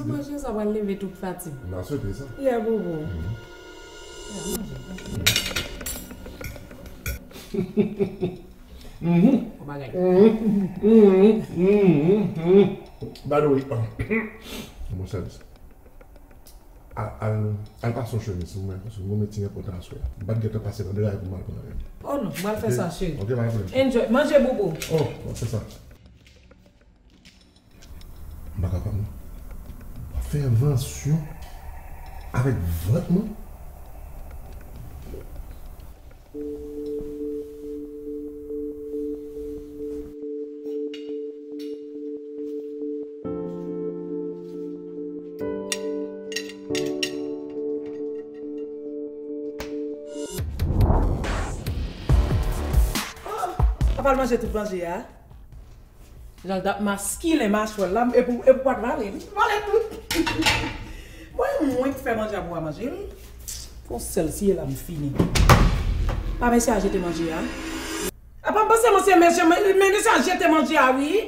Manger ça va lever toute fatigue. On a sauté ça. Il y a beaucoup. By the way, mon service. Elle passe son chemin sur moi, parce que mon métier est important à soi. Je ne vais pas passer dans le détail pour moi. Oh non, je vais faire ça, chérie. Ok, enjoy, mangez bobo. Oh, c'est ça. Je ne vais pas faire invention avec votre nom. On va manger tout manger, hein? J'en ai masqué les mâchoires là, et pour pas te valer. Voilà tout. Moi, qui fais manger à moi manger. Pour celle-ci, elle a fini. Pas mais c'est à jeter manger, hein? Ah, pas penser, monsieur, mais c'est à jeter manger, oui?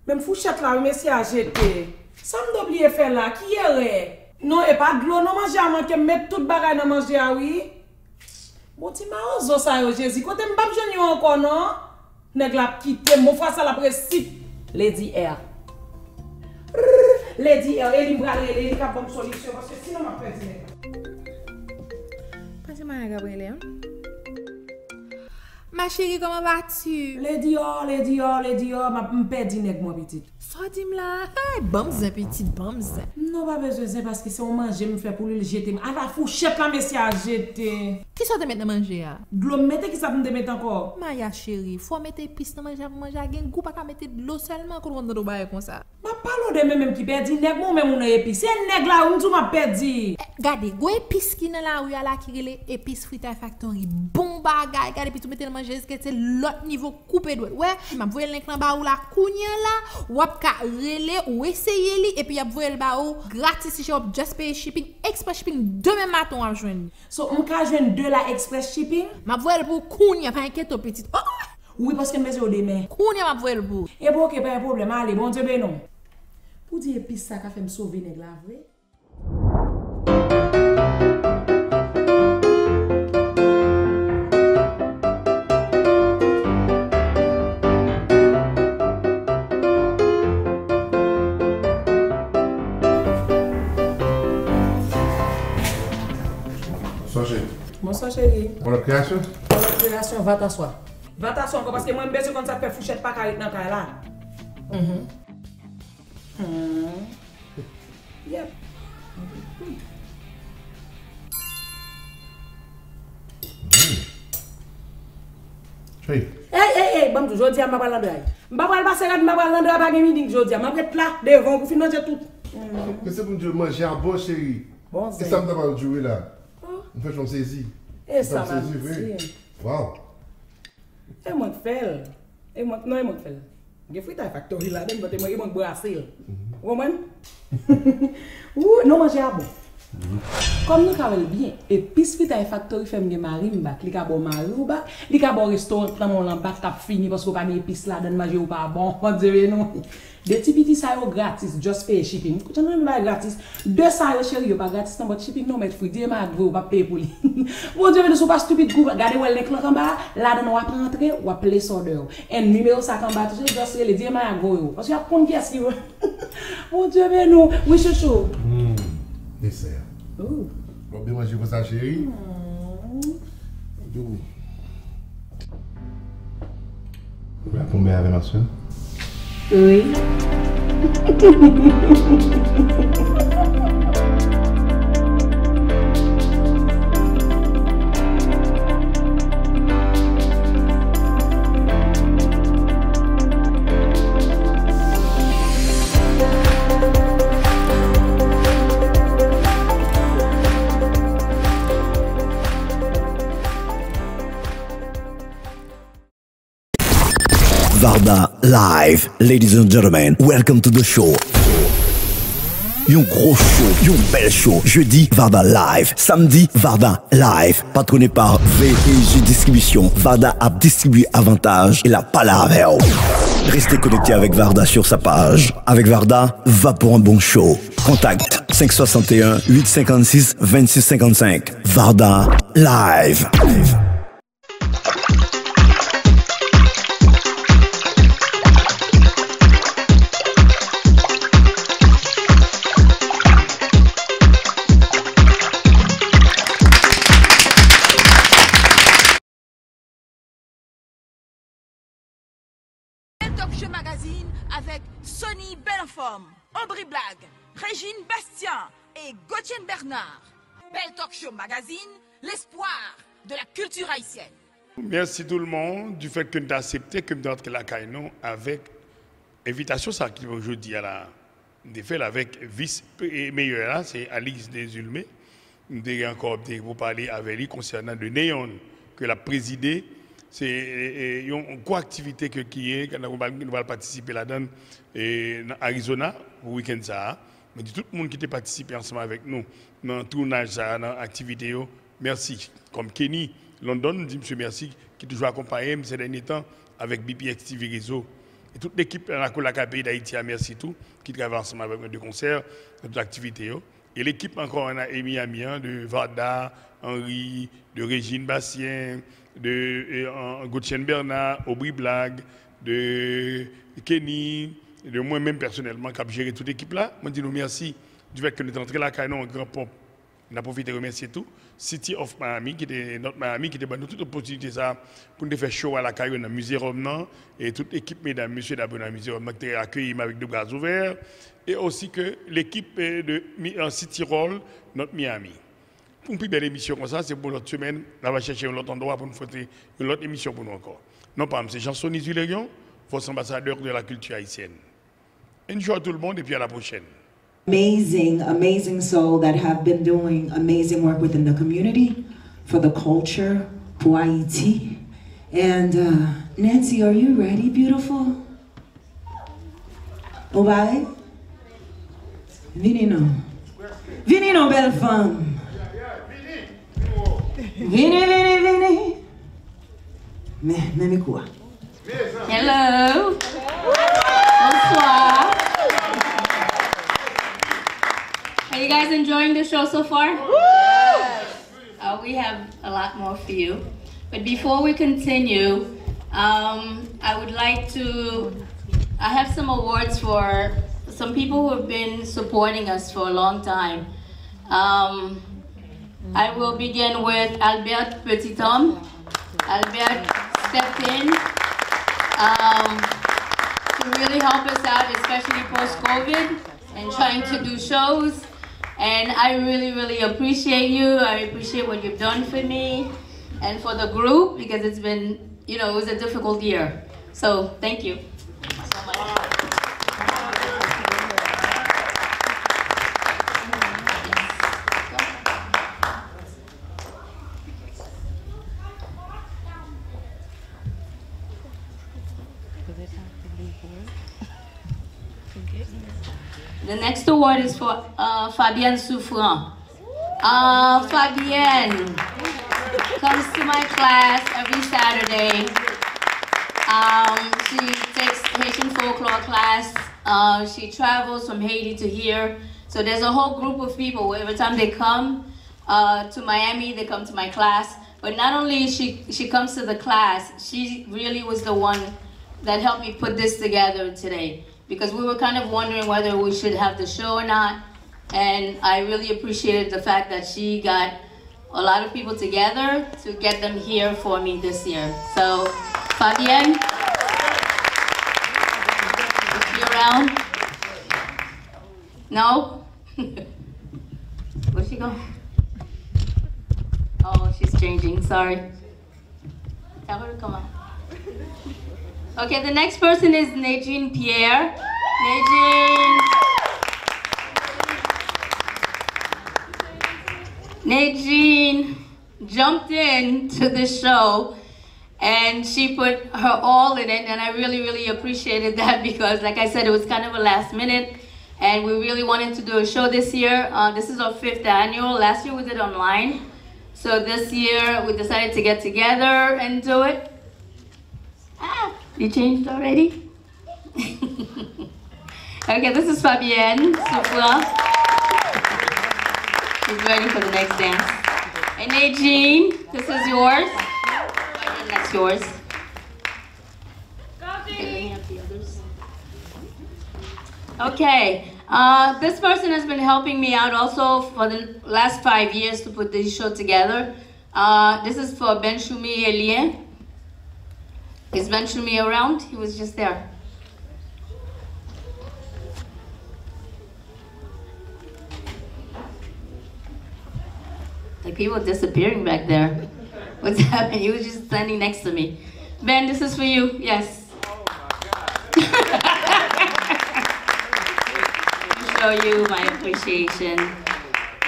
Même fouchette là, mais c'est à jeter. Ça me doit oublier faire là, qui est? Non, et pas de l'eau, non manger à manquer, mettre tout bagaille dans manger, oui? Bon, tu m'as osé ça, Jésus. Quand tu m'as pas besoin encore, non? Nèg la quitté, mon frère, ça la précise. Lady R. Lady R, elle va aller, elle a bonne solution, parce que sinon, ma perdu. Pas-moi, Gabrielle. Ma chérie, comment vas-tu? Lady R, ma perdu nèg moi petit. Sordim là. Hey, bamzin, petite bamzin. Non, pas besoin, parce que si on mange, me fait pour le jeter. À la fourchette là, monsieur, à jeter. Qui sont te mettre manger? De l'eau, mettez qui ça me mettre encore? Maya chérie, faut mettre épices dans manger pour manger. Il goût pas qu'à mettre de l'eau seulement quand on doit bailler comme ça. Ma parle de même qui perdu nèg moi même on a épices. C'est nèg là où tu m'as perdu. Regardez, go épices qui dans la rue à la qui relé épices Frita Factory. Bon bagay, regardez puis tu mettez manger est-ce que c'est l'autre niveau coupé doigt. Ouais, m'a voyer link là bas ou la kounya là, ou ka relé ou essayer li et puis y a voyer le bas ou gratis si shop just pay shipping, express shipping demain matin à joindre. So on ka joindre de la express shipping? M'a voyer pour kounya pas inquiète petite. Oh! Oui, parce que monsieur au demain. Kounya m'a voyer pour. Et bon, OK, pas un problème, allez, bon Dieu ben non. Pour dire épice ça qu'a fait me sauver nèg la vrai. Bonsoir chérie. Bonne création. Bonne création, va t'asseoir. Va t'asseoir encore parce que moi je besoin quand ça fait fouchette pas carré dans la là. Yep. Hey. Hey, bon jodi a m'a pas l'endroit. M'a pas passer m'a pas l'endroit pas midi jodi. M'a prête là devant pour finir tout. Que c'est pour nous manger à bon chérie. Bon, et ça me va jouer là. On fait comme saisie. Et ça m'a dit. Wow. Et moi fait. Et moi non, moi fait. Je fais ta factory là, dem bote moi moi brasser. Woman. Ouh, non manger à bon. Comme nous avons bien, et puis si tu as factory fait me mari m'bak, li ka bon mari ou bak, li ka bon restaurant dans mon lambac t'a fini parce qu'on pas mis épices là dans manger ou pas bon, on dirait non. Des petits ça yo gratis, just pay shipping. Tu n'as pas gratis. 200 yo chéri yo pas gratis, non but shipping non mettre free, dire ma ou pas payer pour lui. Bon Dieu, ne sois pas stupide, regardez où les clés en bas, là dans on va rentrer, on va place order. Et numéro ça en bas, tu just le dire ma go parce qu'il y a plein de pièces qui Bon Dieu, mais nous, oui chouchou. Dessert. Oh. Bon, bien manger pour ça, chérie. Vous pouvez tomber avec ma soeur? Oui. Varda Live. Ladies and gentlemen, welcome to the show. Yon gros show, yon bel show. Jeudi, Varda Live. Samedi, Varda Live. Patronné par VG Distribution. Varda a distribué avantage et la palave. Restez connectés avec Varda sur sa page. Avec Varda, va pour un bon show. Contact 561 856 2655. Varda Live. Magazine avec Sonny Bellenforme, Aubry Blague, Régine Bastien et Gauthier Bernard. Belle Talk Show Magazine, l'espoir de la culture haïtienne. Merci tout le monde du fait que nous avons accepté que nous avons la caïnon avec invitation ça qui aujourd'hui à la défaite avec vice meilleur là c'est Alix Desulmé. Nous avons encore pour parler avec lui concernant le néon que la présidée. C'est une co-activité qui est, nous allons participer là-dedans en Arizona, au week-end ça. Je dis tout le monde qui a participé ensemble avec nous dans le tournage, dans l'activité, merci. Comme Kenny London, dit monsieur merci, qui a toujours accompagné ces derniers temps avec BPX TV Réseau. Et toute l'équipe de la pays d'Haïti, merci tout, qui travaille ensemble avec nous de concerts, de toute l'activité. Et l'équipe encore, on a Amy Amiens, de Varda, Henri, de Régine Bastien, de Gauthier Bernard, Aubry Blague, de Kenny, de moi-même personnellement, qui a géré toute l'équipe là. Je dis nous merci du fait que nous sommes entrés là, car nous, un grand pop. On a profité de remercier tout. City of Miami, qui était notre Miami, qui était donné toute opportunité ça, pour nous faire show à la caille dans le musée Romnan. Et toute l'équipe, mesdames, messieurs, d'abord dans le musée Romnan, qui a accueilli avec deux bras ouverts. Et aussi que l'équipe de City Roll, notre Miami. Pour une plus belle émission comme ça, c'est pour l'autre semaine. On va chercher un autre endroit pour nous faire une autre émission pour nous encore. Non, pas, c'est Jean-Sonny Zulégion, votre ambassadeur de la culture haïtienne. Enjoy tout le monde et puis à la prochaine. Amazing soul that have been doing amazing work within the community, for the culture, for Haiti. And Nancy, are you ready, beautiful? Obaye? Vinino. Vinino, belle femme. Vini. Mais quoi? Hello. Bonsoir. Are you guys enjoying the show so far? We have a lot more for you. But before we continue, I would like to, I have some awards for some people who have been supporting us for a long time. I will begin with Albert Petithomme. Albert stepped in to really help us out, especially post-COVID, and trying to do shows. And I really appreciate you. I appreciate what you've done for me and for the group, because it's been, it was a difficult year. So thank you so much. The next award is for Fabienne Souffrant. Fabienne comes to my class every Saturday. She takes Haitian folklore class. She travels from Haiti to here. So there's a whole group of people. Every time they come to Miami, they come to my class. But not only she comes to the class, she really was the one that helped me put this together today, because we were kind of wondering whether we should have the show or not. And I really appreciated the fact that she got a lot of people together to get them here for me this year. So, Fabienne, is she around? No? Where's she going? Oh, she's changing, sorry. Tell her to come on. Okay, the next person is Nadine Pierre. Nadine jumped into the show and she put her all in it, and I really appreciated that, because like I said, it was kind of a last minute and we really wanted to do a show this year. This is our 5th annual. Last year we did online. So this year we decided to get together and do it. You changed already? Okay, this is Fabienne Souffrant. She's ready for the next dance. And Nadine, this is yours. And that's yours. Okay, this person has been helping me out also for the last 5 years to put this show together. This is for Ben Choumi Elien. Is Ben Choumi around? He was just there. Like, people disappearing back there. What's happening? He was just standing next to me. Ben, this is for you. Yes. To show you my appreciation.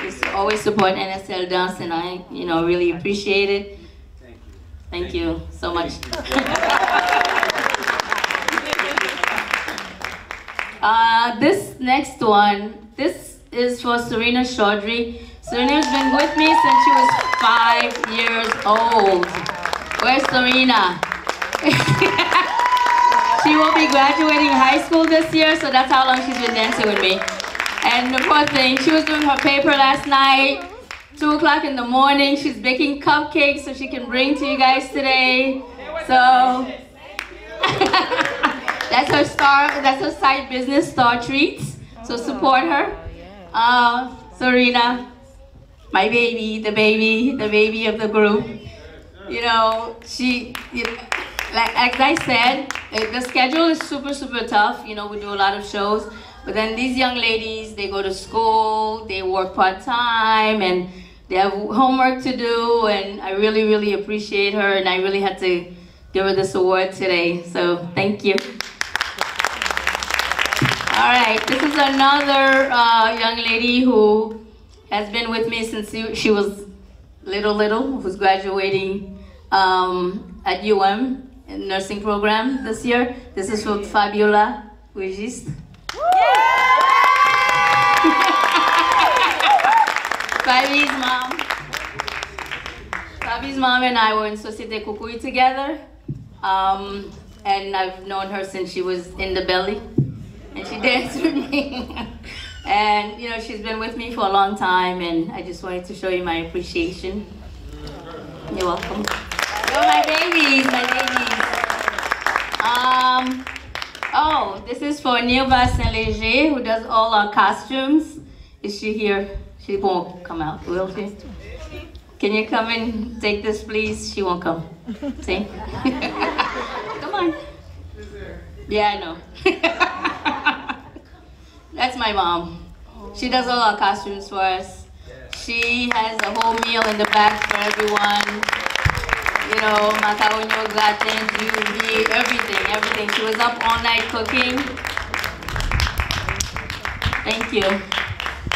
Just always support NSL Dance, and I, really appreciate it. Thank you so much. This next one, this is for Serena Chaudhry. Serena's been with me since she was 5 years old. Where's Serena? She will be graduating high school this year, so that's how long she's been dancing with me. And the poor thing, she was doing her paper last night, 2 o'clock in the morning. She's baking cupcakes so she can bring to you guys today. So that's her side business, Star Treats. So support her. Serena, my baby, the baby of the group. You know, like I said, the schedule is super, super tough. You know, we do a lot of shows. But then these young ladies, they go to school, they work part-time, and they have homework to do. And I really, really appreciate her. And I really had to give her this award today. So thank you. All right, this is another young lady who has been with me since she was little, who's graduating at UM in nursing program this year. This is from Fabiola Regis. Fabi's mom and I were in Société Kukui together. And I've known her since she was in the belly. And she danced with me. And you know, she's been with me for a long time, and I just wanted to show you my appreciation. You're welcome. Oh, my babies, oh, this is for Nirva Saint-Léger, who does all our costumes. Is she here? She won't come out, will she? Can you come and take this, please? She won't come. See? Come on. Yeah, I know. That's my mom. She does all our costumes for us. She has a whole meal in the back for everyone. You know, macaroni, gratin, UV, everything. She was up all night cooking. Thank you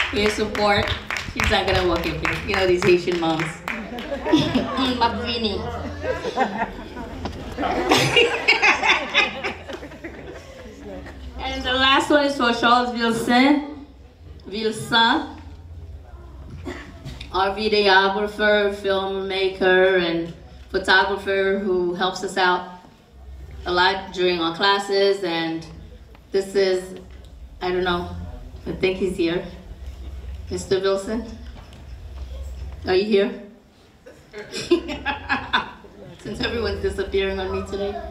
for your support. She's not gonna walk in here. You know, these Haitian moms. Mabrini. And the last one is for Charles Vilsain, our videographer, filmmaker, and photographer who helps us out a lot during our classes. And this is, I don't know, I think he's here. Mr. Vilsain, are you here? Since everyone's disappearing on me today.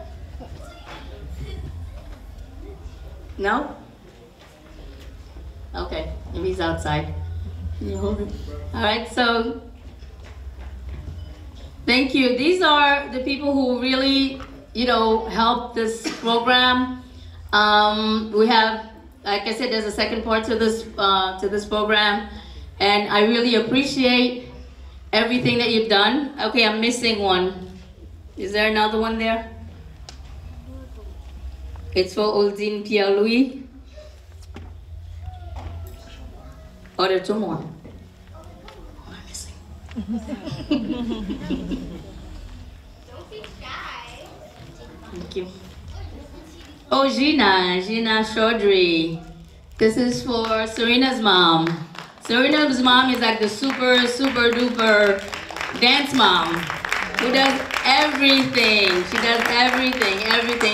No? Okay, maybe he's outside. Can you hold it? All right, so thank you. These are the people who really, you know, help this program. We have, like I said, there's a second part to this program, and I really appreciate everything that you've done. Okay, I'm missing one. Is there another one there? It's for Oldine Pierre-Louis. Or there are 2 more. Oh, I'm missing. Thank you. Oh, Gina Chaudhry. This is for Serena's mom. Serena's mom is like the super duper dance mom who does everything. She does everything.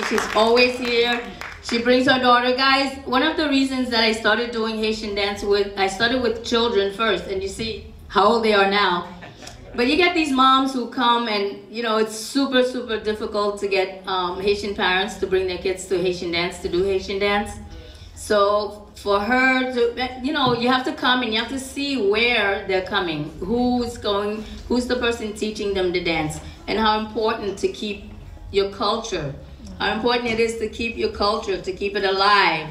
She's always here. She brings her daughter. Guys, one of the reasons that I started doing Haitian dance I started with children first, and you see how old they are now. But you get these moms who come, and you know, it's super difficult to get Haitian parents to bring their kids to Haitian dance, to do Haitian dance. So for her to, you know, you have to come and you have to see where they're coming, who's the person teaching them to dance, and how important to keep your culture, how important it is to keep your culture, to keep it alive.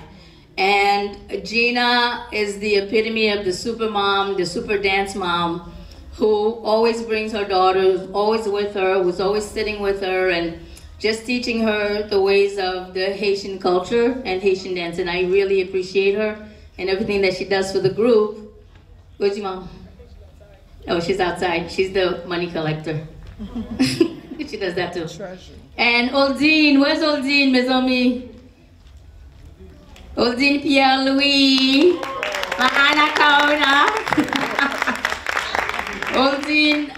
And Gina is the epitome of the super mom, the super dance mom, who always brings her daughter, who's always with her, who's always sitting with her, and just teaching her the ways of the Haitian culture and Haitian dance. And I really appreciate her and everything that she does for the group. Where's your mom? Oh, she's outside. She's the money collector. She does that too. And Oldine, where's Oldine, mes amis? Odine Pierre-Louis, Mahana Kauna. Odine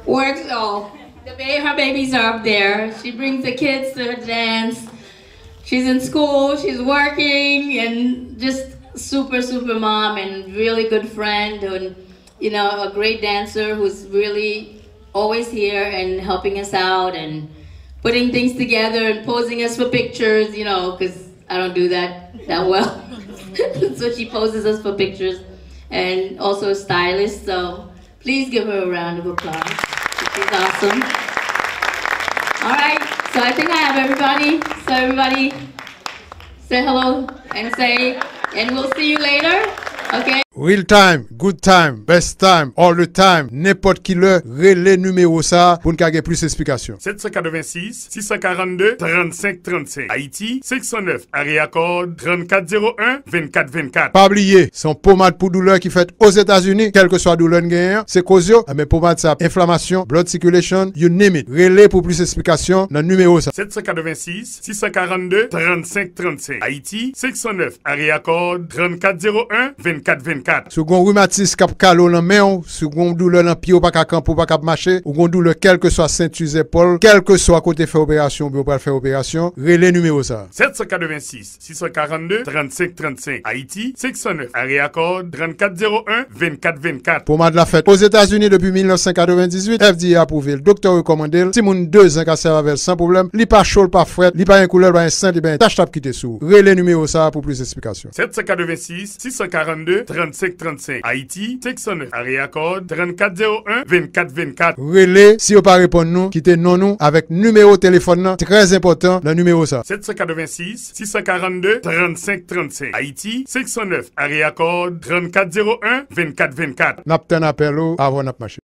works, her babies are up there. She brings the kids to the dance. She's in school, she's working, and just super mom and really good friend, and a great dancer who's really always here and helping us out and putting things together and posing us for pictures, because I don't do that well. So she poses us for pictures, and also a stylist, so please give her a round of applause. She's awesome. All right, so I think I have everybody. So everybody say hello and we'll see you later, okay? Real time, good time, best time, all the time, n'importe qui le relais numéro ça pour nous avoir plus d'explications. 786 642 35 35. Haïti 609 area code 3401 24 24. Pas oublier, son pommade pour douleur qui fait aux États-Unis, quelle que soit douleur gagnant, c'est cause mais pommade ça inflammation, blood circulation, you name it. Relais pour plus d'explications dans le numéro ça. 786 642 35 35. Haïti 609 area code 3401 24 24. Si vous avez un rhumatisme qui a dans la main, si vous avez une douleur dans le pied, ou pas camper, ou pas marcher, ou une douleur quelle que soit ceinture épaule, quel que soit côté faire opération, ou pas faire opération, relais numéro ça. 786 642 35 35. Haïti 609 area code 3401 24 24. Pommade la fête aux États-Unis depuis 1998, FDA approuvé, le docteur recommandé, si moun 2 ans qu'a servi avec sans problème, li pas chaud, pas fret, li pas un couleur, pas un sang, li pas un tache tape qui te sous. Relais numéro ça pour plus d'explications. 786 642 35 35. Haïti 609 area code 3401 24 24. Relais si vous pas répondre nous, quittez non nous avec numéro téléphone très important, le numéro ça. 786 642 35 35. Haïti 609 area code 3401 24 24. N'a pas un appel avant n'a marché.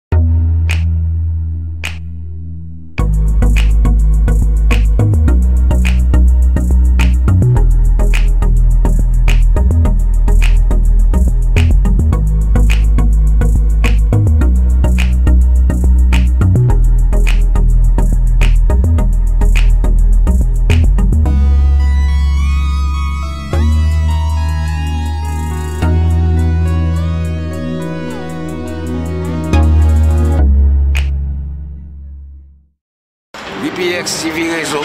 BPX TV Réseau,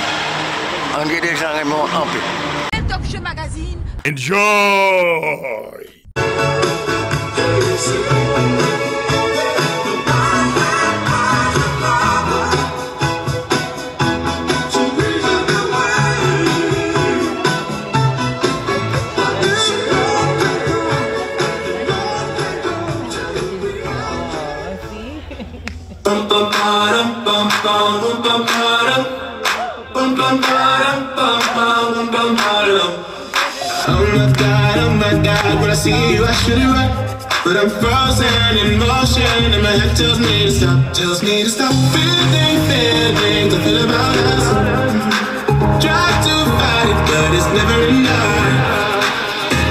André Desjardins en paix. Talk Show Magazine. Enjoy! Oh my God, when I see you I should it right, but I'm frozen in motion and my head tells me to stop feeling feelings I feel about us. Try to fight it, but it's never enough.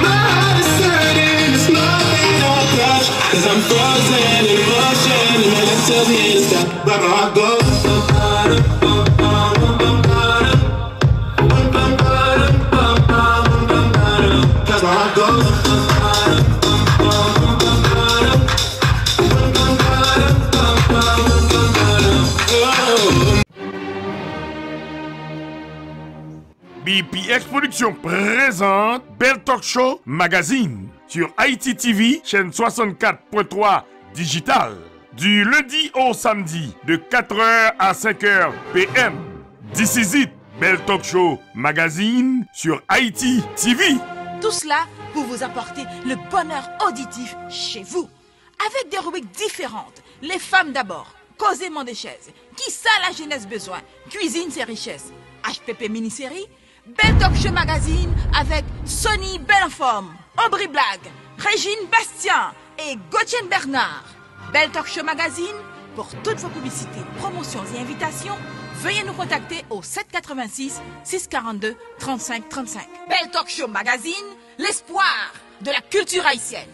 My heart is hurting, it's nothing I'll crush, 'cause I'm frozen in motion and my head tells me to stop, but my heart goes. BPX Production présente Bell Talk Show Magazine sur Haïti TV, chaîne 64.3 digital, du lundi au samedi de 4h à 5h PM. This is it, Bell Talk Show Magazine sur Haïti TV. Tout cela pour vous apporter le bonheur auditif chez vous. Avec des rubriques différentes. Les femmes d'abord, causément des chaises. Qui ça la jeunesse besoin? Cuisine ses richesses. HPP mini-série. Bell Talk Show Magazine avec Sonny Belenforme, Aubry Blague, Régine Bastien et Gauthier Bernard. Bell Talk Show Magazine, pour toutes vos publicités, promotions et invitations, veuillez nous contacter au 786 642 35 35. Bell Talk Show Magazine, l'espoir de la culture haïtienne.